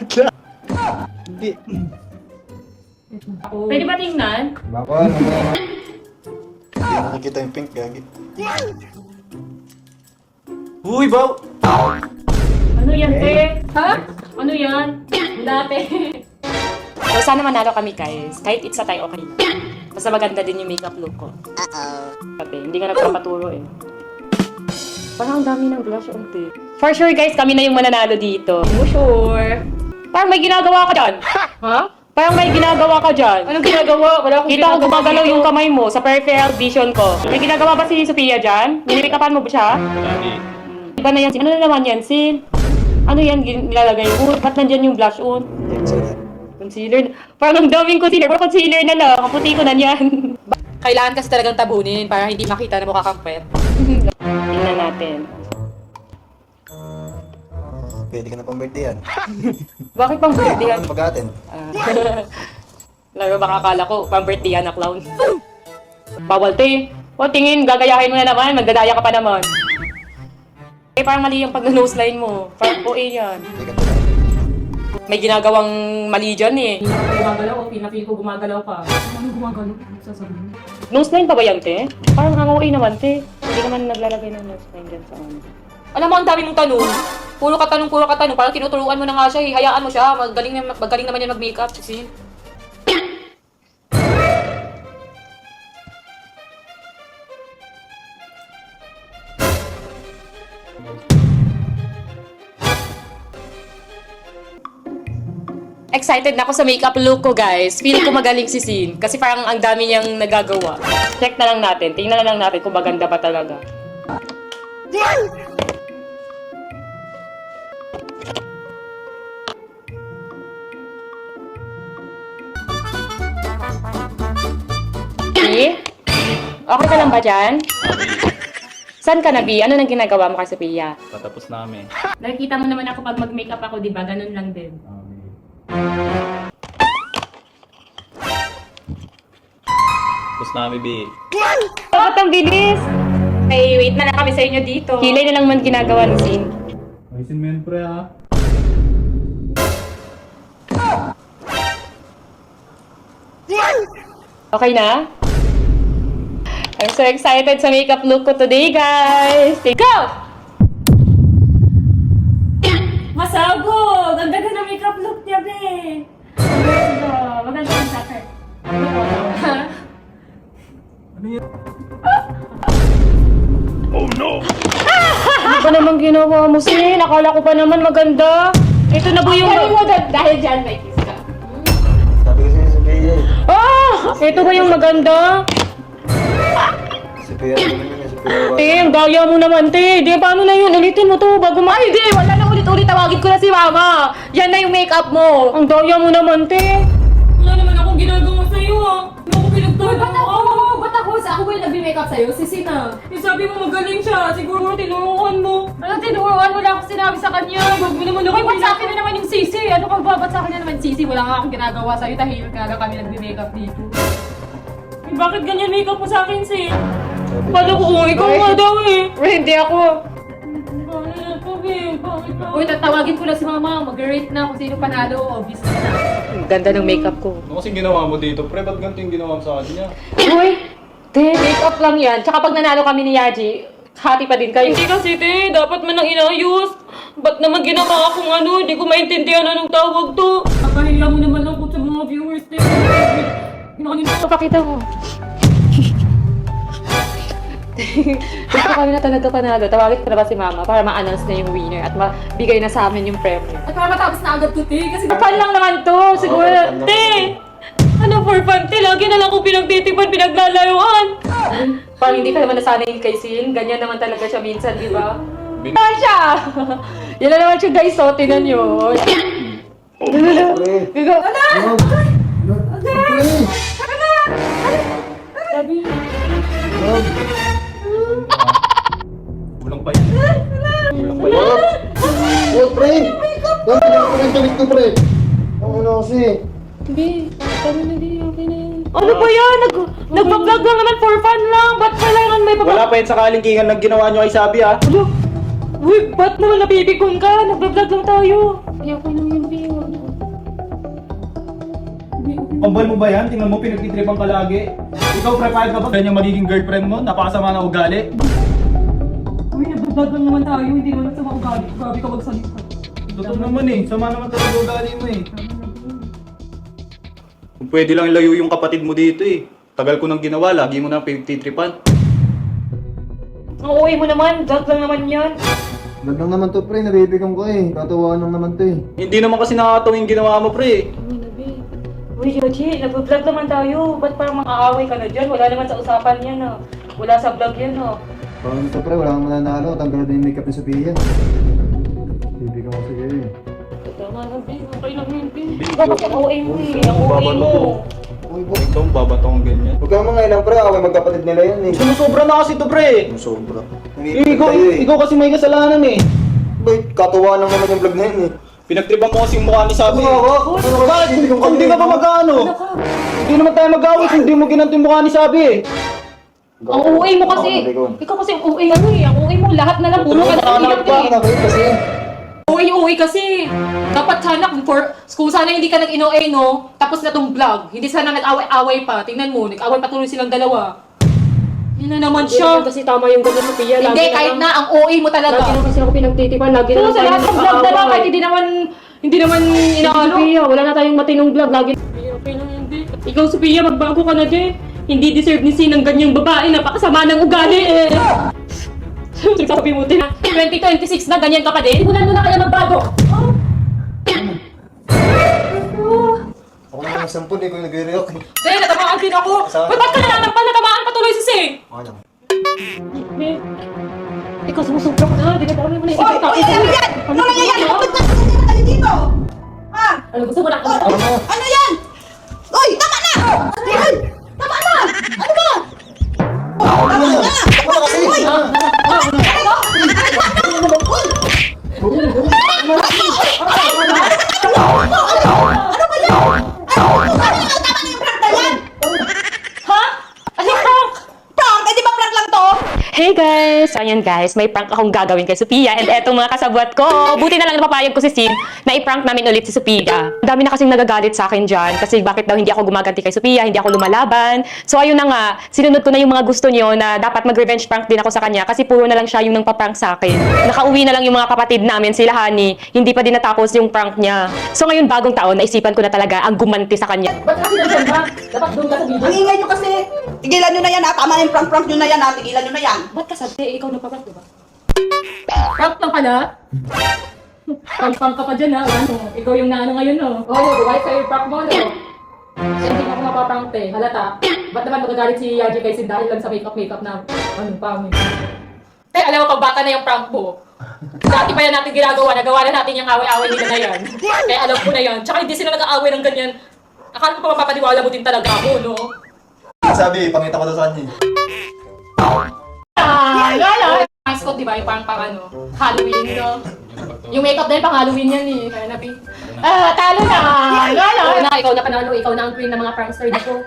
Hindi. Pwede ba tingnan? Bawal. Hindi nakikita yung pink, gagi. Uy, baw! Ano yan, te? Ha? Ano yan? Dati. So, sana manalo kami, guys. Kahit it's a tie, okay. Basta maganda din yung makeup look ko. Sabi, hindi nga nagpapaturo eh. Parang ang dami ng blush on te. For sure, guys, kami na yung mananalo dito. For sure. Parang may ginagawa ka dyan. Ha? Parang may ginagawa ka dyan. Anong ginagawa? Wala akong Kita ko ginagawa gumagalaw dito. yung kamay mo sa peripheral vision ko. May ginagawa ba si Sophia dyan? Ninipikapan mo ba siya? Iba na yan, Sin. Ano na naman yan, Sin? Ano yan nilalagay mo? Ba't nandyan yung blush on? Concealer. Parang ang daming concealer. Parang concealer na lang. Kaputi ko na yan. Kailangan kasi talagang tabunin para hindi makita na mukha kang pet. Tingnan natin. Pwede ka na pang birthday yan. Bakit pang birthday yan? Ano pag-atin? Lalo baka akala ko, pang birthday yan na clown. Bawal te. O tingin, gagayahin mo na naman. Magdadaya ka pa naman. Eh, parang mali yung pag-nose line mo. Parang OA yan. Hindi ka na. May ginagawang mali dyan eh. Hindi ako gumagalaw o pinapil ko gumagalaw ka. Ano gumagalaw? Ano sasabihin? Nose line pa ba yan, te? Parang ang OA naman, te. Hindi naman naglalagay ng nose line dyan sa ano. Alam mo, ang dami mong tanong. Puro ka tanong. Parang tinuturuan mo na nga siya eh. Hayaan mo siya. Magaling naman yan mag-makeup. Kasi Excited na ako sa makeup look ko, guys. Feel ko magaling si Sin. Kasi parang ang dami niyang nagagawa. Check na lang natin. Tingnan na lang natin kung maganda pa talaga. B? Okay ka lang ba dyan? Saan ka na, B? Ano nang ginagawa mo kay Sophia? Patapos namin. Nakikita mo naman ako pag mag-makeup ako, di ba? Ganun lang din. Tapos namin, B. Bakit ang bilis? ay, wait na lang kami sa inyo dito. Kilay na lang man ginagawa ni Sin. Ayusin mo yun, pre, ha? Okay na? I'm so excited sa makeup look ko today, guys! Go! Masabog! Ang ganda ng makeup look niya, be! Maganda ang soccer. Ano ba naman ginawa mo, Sin? Akala ko pa naman maganda. Ito na po yung... Dahil dyan, may kiss ka. Sabi ko sa'yo, Sophia eh. Ah! Ito ba yung maganda? Sophia, ano naman yun, Sophia. Te, ang gaya mo naman, te. Di, paano na yun? Ulitin mo to bago ma... Ay, di! Wala na ulit-ulit. Tawagin ko na si mama. Yan na yung makeup mo. Ang gaya mo naman, te. Wala naman akong ginagawa sa'yo, ah. Ano ako pinagtawag? Ba't ako? Ba't ako? Ako ba yung nag-makeup sa'yo? Si Sina. Eh, sabi mo magaling siya. Siguro tinuruan mo. Ano tinuruan? Wala akong sinabi sa kanya. Huwag mo naman ako. Ba't sa akin na naman yung sisi? Ano ka ba? Ba't sa akin na naman sisi? Wala nga akong ginagawa sa'yo. Tahimik ka lang kami nag-makeup dito. Eh, bakit ganyan makeup mo sa akin, Sin? Sabi Paano ko? Ikaw nga daw eh. Hindi ako. Bakit ka? Uy, tatawagin ko na si mama. Mag-rate na kung sino panalo. Obvious na. Ang ganda ng makeup ko. Ano kasing ginawa mo dito, pre? Ba't ganito yung ginawa mo sa kanya? Uy! Te, makeup lang yan. Tsaka pag nanalo kami ni Yaji, hati pa din kayo. Hindi kasi, te. Dapat man lang inayos. Ba't naman ginawa akong ano? Hindi ko maintindihan anong tawag to. Nakahiya mo naman ako sa mga viewers din. Papakita mo. Gusto kami na talaga panalo. Tawagin ko na ba si Mama para ma-announce na yung winner at mabigay na sa amin yung premyo. At para matapos na agad to, te. Kasi Fun lang naman to. Siguro, Oo, fun lang. te. Ano for fun, te? Lagi na lang kung pinagtitipan, pinaglalayuan. Parang hindi ka naman nasanay kay Sin. Ganyan naman talaga siya minsan, di ba? Yan siya! Yan na naman siya, guys. So, tinan nyo. Pre. Bigo. Ano? Pre. Sabi. Kulang pa yun. Kulang pa yun. Oh, pre. Dami na ako ng galit ko, pre. Ang ano kasi. Hindi. Sabi na di, okay na yan. Ano ba yan? Nagpa-vlog lang naman for fun lang. Ba't kailangan may Wala pa yun sa kalingkingan na ginawa nyo kay Sabi, ha? Uy, ba't naman napipikon ka? Nagpa-vlog lang tayo. Ayoko nang yun, Bi. Huwag na. Kambal mo ba yan? Tingnan mo, pinagtitripan ka lagi. Ikaw, prepared ka ba? Ganyan magiging girlfriend mo? Napakasama na ugali. Uy, nagdagdag lang naman tayo. Hindi naman sa mga ugali. Grabe ka magsalita. Totoo naman eh. Sama naman talaga ugali mo eh. Kung pwede lang ilayo yung kapatid mo dito eh. Tagal ko nang ginawa, lagi mo nang pinagtitripan. Ang uwi mo naman, vlog lang naman yan. Wag lang naman to, pre. Nabibigyan ko eh. Katuwaan lang naman to eh. Hindi naman kasi nakakatawa yung ginawa mo, pre. Uy, Yoji, nag-vlog naman tayo. Ba't parang mang-aaway ka na dyan? Wala naman sa usapan yan, ah. Wala sa vlog yan, ah. Parang ito, pre. Wala kang mananalo. Tanggal na yung makeup ni Sophia. Bibigyan ko sige eh. Tama na, babe. Okay lang yun, babe. Bakit ang OA mo eh? Ang OA mo. Uy, po. Ikaw, babato kang ganyan. Huwag kang mga ilang, pre. Away magkapatid nila yan eh. Sumusobra na kasi to, pre. Sobra. Ikaw kasi may kasalanan eh. Bakit? Katuwaan lang naman yung vlog na yun eh. Pinagtripan mo kasi yung mukha ni Sabi. Bakit? Hindi ka ba mag-ano? Hindi naman tayo mag-away kung hindi mo ginanto yung mukha ni Sabi eh. Ang OA mo kasi. Ikaw kasi ang OA ano eh. Ang OA mo lahat na lang. Puro ka na iyak eh. Kasi OA kasi. Dapat sana kung sana hindi ka nag-ino-A, no? Tapos na tong vlog. Hindi sana nag-away-away pa. Tingnan mo, nag-away patuloy silang dalawa. Yan na naman siya. Kasi tama yung ganda sa Pia. Hindi, kahit na ang OA mo talaga. Lagi na kasi ako pinagtitipan. Lagi So, na sa lahat ng vlog na lang, kahit hindi naman inaano. Sophia, wala na tayong matinong vlog. Lagi okay lang hindi. Ikaw, Sophia, magbago ka na din. Hindi deserve ni Sin ng ganyang babae. Napakasama ng ugali eh. Sabi mo, tina. 2026 na, ganyan ka pa din. Simulan mo na kaya magbago. ako naman ng sampun eh kung nag-react eh. Dahil natamaan din ako. Ba't ka nananampal? Natamaan patuloy si Sing. Okay lang. Ikaw, sumusubra ka na. Dinadami mo na yung Oy, ano yan? Ano nangyayari? Ba't nakakasira kayo dito? Ha? Ano gusto mo na? Ano yan? Oy, tama na! Ay, tama na! Ano ba? Tama na! Tama na kasi! Ha? Ano prank? Prank? Eh, di ba prank lang to? Hey guys! So ayan guys, may prank akong gagawin kay Sophia and etong mga kasabwat ko. Buti na lang napapayag ko si Sin na i-prank namin ulit si Sophia. Ang dami na kasing nagagalit sa akin dyan kasi bakit daw hindi ako gumaganti kay Sophia, hindi ako lumalaban. So ayun na nga, sinunod ko na yung mga gusto niyo na dapat mag-revenge prank din ako sa kanya kasi puro na lang siya yung nang paprank sa akin. Nakauwi na lang yung mga kapatid namin, sila Honey, hindi pa din natapos yung prank niya. So ngayon bagong taon, naisipan ko na talaga ang gumanti sa kanya. Ba't kasi nandiyan ba? Dapat doon ka sa video. Ang ingay nyo kasi. Tigilan nyo na yan ha. Tama na yung prank-prank nyo na yan ha. Tigilan nyo na yan. Ba't ka sabi? Ikaw nagpaprank, diba? Prank lang pala. Prank ka pa dyan ha. Ano? Ikaw yung naano ngayon no. Oo, buhay sa'yo yung prank mo no. Hindi ako mapaprank te. Halata. Ba't naman magagalit si Yaji kay Sin dahil lang sa makeup na ano pangit. Eh, alam mo pag bata na yung prank mo. Dati pa yan natin ginagawa. Nagawa na natin yung away-away nila na yan. Kaya alam ko na yan. Tsaka hindi sila nag-aaway ng ganyan. Akala ko pa mapapaniwala mo din talaga ako, no? Sabi, pangita ko daw sa kanya. Lala! Ang spot, di ba? Yung parang ano, Halloween, no? Yung makeup dahil pang Halloween yan eh. Kaya nabi. Talo na! Lala! Ikaw na panalo, ikaw na ang queen ng mga prankster dito.